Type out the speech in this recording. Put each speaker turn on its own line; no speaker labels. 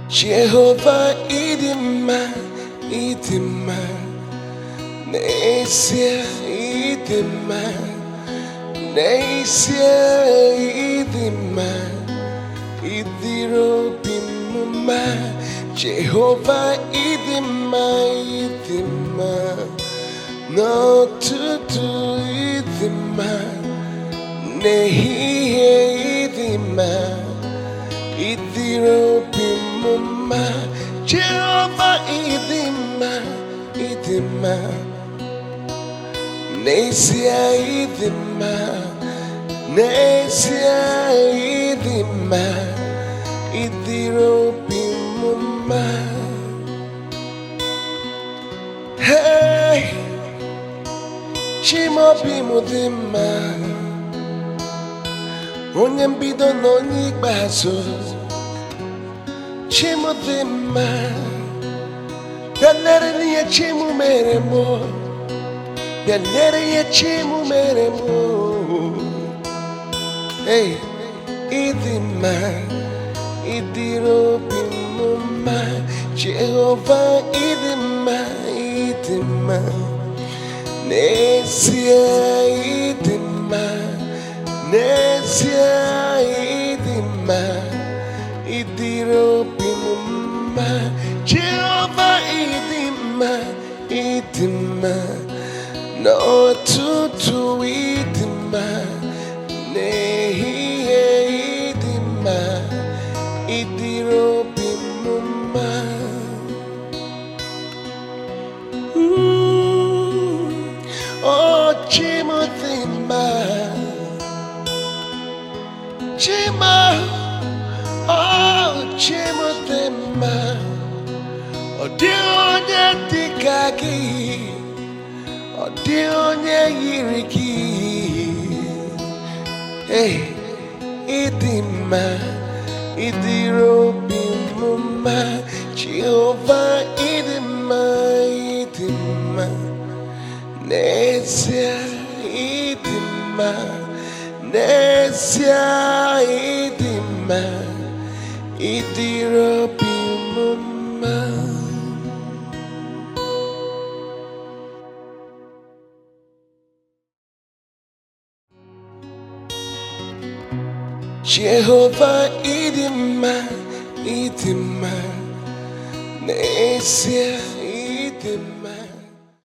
Jehovah idima, idima, nesia idima, nesia idima, idiro bimuma. Jehovah idima, idima, no tutu idima, nehihe idima, idiro bimuma. Jehovah idima, idima, nesia idima, nesia idima, idiro bimuma. Hey, chimo bimudima, onye mbido n'onye ikpeazụ. Chimo dima, bịanere n'ihe chimu mere mụ, bịanere ihe chimu mere mụ. Hey, idima, idiri obi m mma. Jehovah idima, idima, n'ezie idima, n'ezie idima, idiri obi m mma. Jehovah idima, idima, n'ụtụtụ idima, n'ehihie idima, idiri obi m mma. Oh, Chimodima, Chima, oh, Chimodima, oh, Dionye Tikaki, oh, Dionye Yiriki. Hey, idima, idiro bimuma. Jehovah idima, idima, nesia idima, nesia idima, idiro bimuma. Jehovah idima, idima, nesia idima.